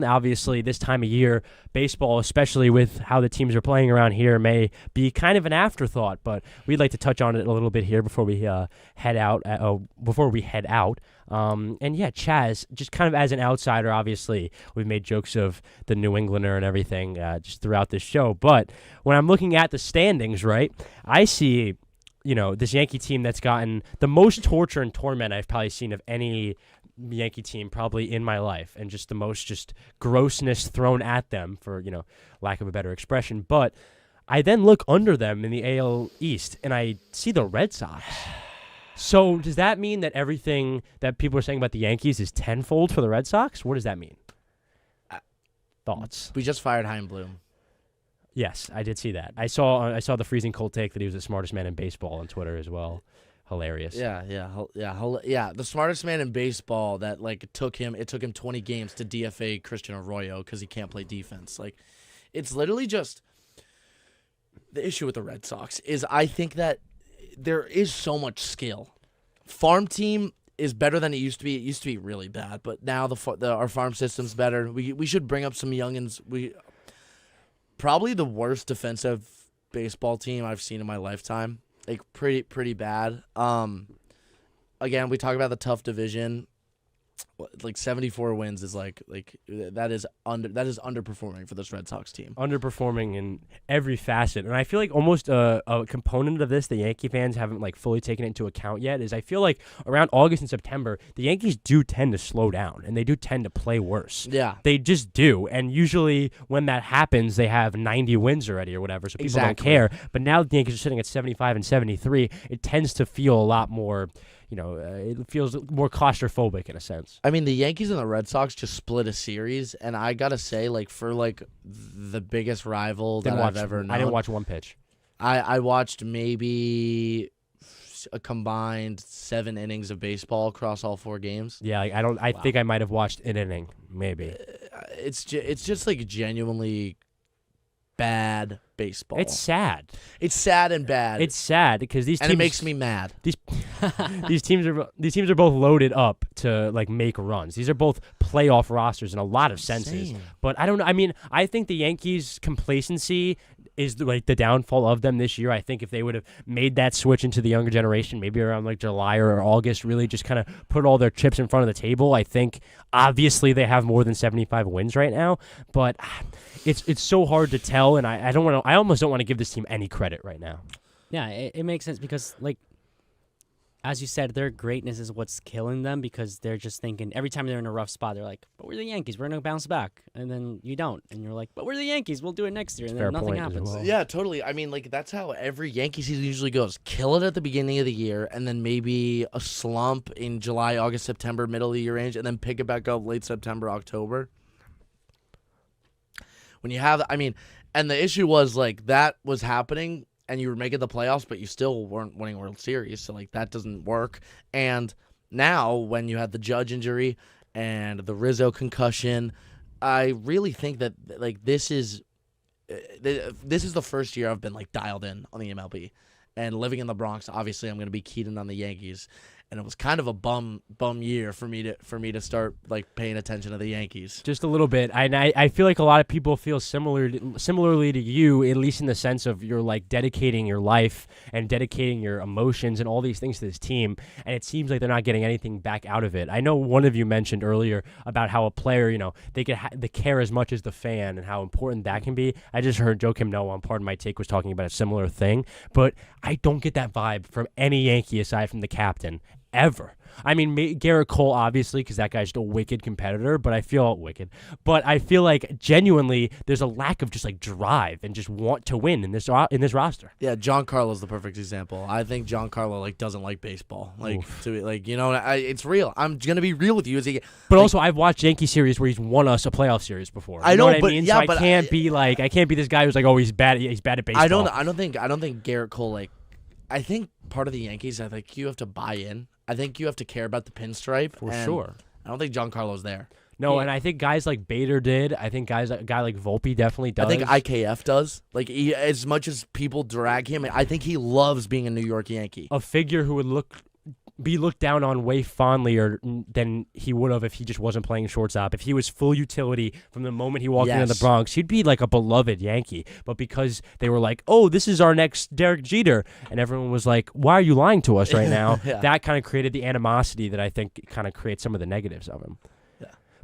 Obviously, this time of year, baseball, especially with how the teams are playing around here, may be kind of an afterthought. But we'd like to touch on it a little bit here before we head out. And yeah, Chaz, just kind of as an outsider, obviously, we've made jokes of the New Englander and everything just throughout this show. But when I'm looking at the standings, right, I see, this Yankee team that's gotten the most torture and torment I've probably seen of any Yankee team probably in my life, and just the most just grossness thrown at them, for lack of a better expression. But I then look under them in the AL East and I see the Red Sox. So does that mean that everything that people are saying about the Yankees is tenfold for the Red Sox? What does that mean? Thoughts? We just fired Hein Bloom. Yes, I did see that. I saw the freezing cold take that he was the smartest man in baseball on Twitter as well. Hilarious. Yeah. The smartest man in baseball. That it took him 20 games to DFA Christian Arroyo because he can't play defense. It's literally just the issue with the Red Sox is I think that there is so much skill. Farm team is better than it used to be. It used to be really bad, but now our farm system's better. We should bring up some youngins. Probably the worst defensive baseball team I've seen in my lifetime. Pretty bad. Again, we talk about the tough division. 74 wins is that is underperforming for this Red Sox team. Underperforming in every facet, and I feel like almost a component of this the Yankee fans haven't fully taken into account yet is I feel like around August and September the Yankees do tend to slow down and they do tend to play worse. Yeah, they just do, and usually when that happens they have 90 wins already or whatever, so people don't care. But now the Yankees are sitting at 75 and 73. It tends to feel a lot more. It feels more claustrophobic in a sense. I mean, the Yankees and the Red Sox just split a series, and I gotta say, for the biggest rival that I've ever known. I didn't watch one pitch. I watched maybe a combined 7 innings of baseball across all 4 games. Yeah, I think I might have watched an inning, maybe. It's just genuinely bad baseball. It's sad. It's sad and bad. It's sad because these teams. And it makes me mad. These teams are both loaded up to make runs. These are both playoff rosters in a lot of senses. But I don't know. I mean, I think the Yankees' complacency is the downfall of them this year. I think if they would have made that switch into the younger generation, maybe around July or August, really just kind of put all their chips in front of the table, I think obviously they have more than 75 wins right now. But it's so hard to tell, and I almost don't want to give this team any credit right now. Yeah, it makes sense because as you said, their greatness is what's killing them because they're just thinking every time they're in a rough spot, they're like, but we're the Yankees. We're going to bounce back. And then you don't. And you're like, but we're the Yankees. We'll do it next year. And then nothing happens. Well. Yeah, totally. I mean, that's how every Yankee season usually goes. Kill it at the beginning of the year, and then maybe a slump in July, August, September, middle of the year range, and then pick it back up late September, October. When you have, and the issue was, that was happening, and you were making the playoffs, but you still weren't winning World Series, so that doesn't work. And now, when you had the Judge injury and the Rizzo concussion, I really think that this is the first year I've been dialed in on the MLB. And living in the Bronx, obviously, I'm going to be keyed in on the Yankees. And it was kind of a bum year for me to start paying attention to the Yankees. Just a little bit. I feel like a lot of people feel similarly to you, at least in the sense of you're dedicating your life and dedicating your emotions and all these things to this team, and it seems like they're not getting anything back out of it. I know one of you mentioned earlier about how a player, they care as much as the fan and how important that can be. I just heard Joakim Noah on Pardon My Take was talking about a similar thing, but I don't get that vibe from any Yankee aside from the captain. Ever. I mean, Garrett Cole, obviously, because that guy's just a wicked competitor, but I feel like genuinely there's a lack of just like drive and just want to win in this roster. Yeah, Giancarlo's the perfect example. I think Giancarlo like doesn't like baseball. It's real. I'm gonna be real with you. But also, I've watched Yankee series where he's won us a playoff series before. I know what but I mean? yeah, so but I can't be this guy who's like, oh, he's bad at baseball. I don't think Garrett Cole I think part of the Yankees, I think you have to buy in. I think you have to care about the pinstripe. For sure. I don't think Giancarlo's there. No, yeah. And I think guys like Bader did. I think a guy like Volpe definitely does. I think IKF does. As much as people drag him, I think he loves being a New York Yankee. A figure who would look be looked down on way fondlier than he would have if he just wasn't playing shortstop. If he was full utility from the moment he walked into the Bronx, he'd be like a beloved Yankee. But because they were like, oh, this is our next Derek Jeter, and everyone was like, why are you lying to us right now? That kind of created the animosity that I think kind of creates some of the negatives of him.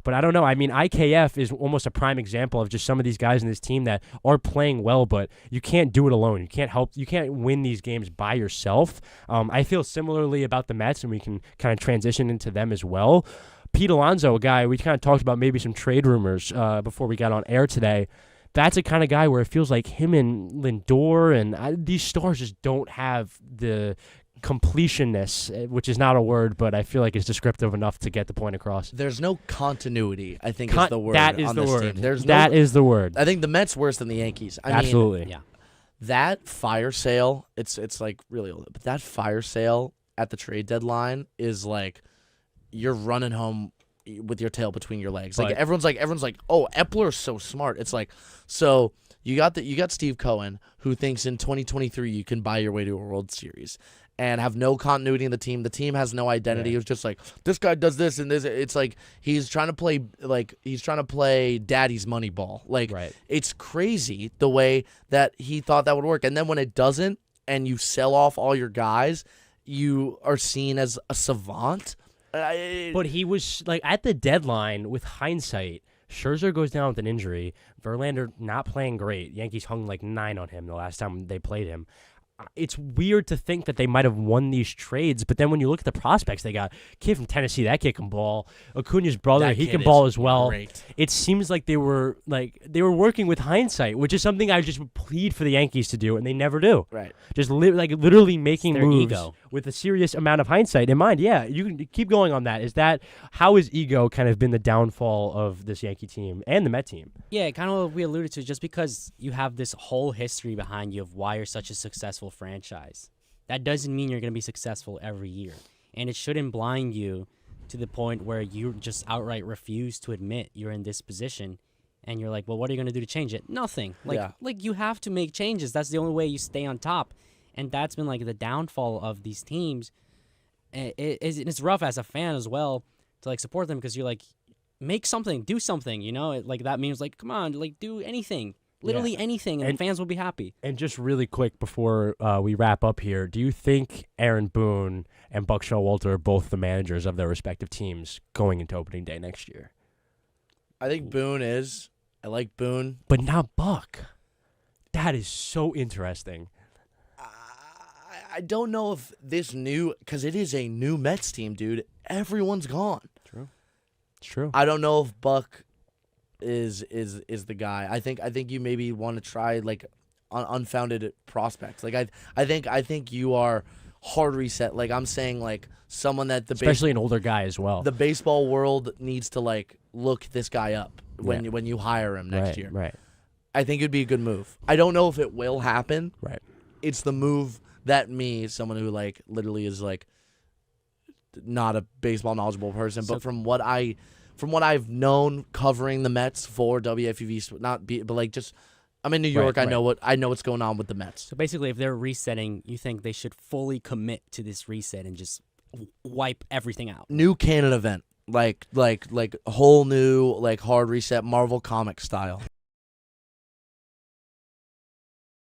But I don't know. I mean, IKF is almost a prime example of just some of these guys in this team that are playing well, but you can't do it alone. You can't win these games by yourself. I feel similarly about the Mets, and we can kind of transition into them as well. Pete Alonso, a guy, we kind of talked about maybe some trade rumors before we got on air today. That's a kind of guy where it feels like him and Lindor and these stars just don't have the completionness, which is not a word, but I feel like it's descriptive enough to get the point across. There's no continuity, I think is the word. That is on the this word. Team. There's that is the word. I think the Mets worse than the Yankees. Absolutely. I mean, that fire sale, it's like really old, but that fire sale at the trade deadline is like you're running home with your tail between your legs. Like everyone's like, oh, Epler's so smart. It's like, so you got Steve Cohen, who thinks in 2023 you can buy your way to a World Series and have no continuity in the team. The team has no identity. It was just like, this guy does this and this. It's like he's trying to play daddy's money ball. Like, it's crazy the way that he thought that would work. And then when it doesn't and you sell off all your guys, you are seen as a savant. But he was, like, at the deadline, with hindsight, Scherzer goes down with an injury. Verlander not playing great. Yankees hung like 9 on him the last time they played him. It's weird to think that they might have won these trades, but then when you look at the prospects they got, kid from Tennessee, that kid can ball. Acuna's brother, he can ball as well. Great. It seems like they were working with hindsight, which is something I just would plead for the Yankees to do, and they never do. Right. Just literally making their moves ego. with a serious amount of hindsight in mind. Yeah, you can keep going on that. How has ego kind of been the downfall of this Yankee team and the Met team? Yeah, kind of what we alluded to, just because you have this whole history behind you of why you're such a successful franchise. That doesn't mean you're going to be successful every year. And it shouldn't blind you to the point where you just outright refuse to admit you're in this position. And you're like, well, what are you going to do to change it? Nothing. Like you have to make changes. That's the only way you stay on top. And that's been like the downfall of these teams. It's rough as a fan as well to like support them, because you're like, make something, do something, you know? Like that means like, come on, like do anything. Literally anything, and fans will be happy. And just really quick before we wrap up here, do you think Aaron Boone and Buck Showalter are both the managers of their respective teams going into opening day next year? I think Boone is. I like Boone. But not Buck. That is so interesting. I don't know if this because it is a new Mets team, dude. Everyone's gone. True. It's true. I don't know if Buck is the guy. I think you maybe want to try like unfounded prospects. Like I think you are hard reset. Like I'm saying, like someone that especially an older guy as well. The baseball world needs to like look this guy up when you hire him next year. Right. I think it'd be a good move. I don't know if it will happen. Right. It's the move that someone who like literally is like not a baseball knowledgeable person, but from what I've known covering the Mets for WFUV, but like just I'm in New York. I know what's going on with the Mets. So basically, if they're resetting, you think they should fully commit to this reset and just wipe everything out. New canon event, like whole new like hard reset, Marvel comic style.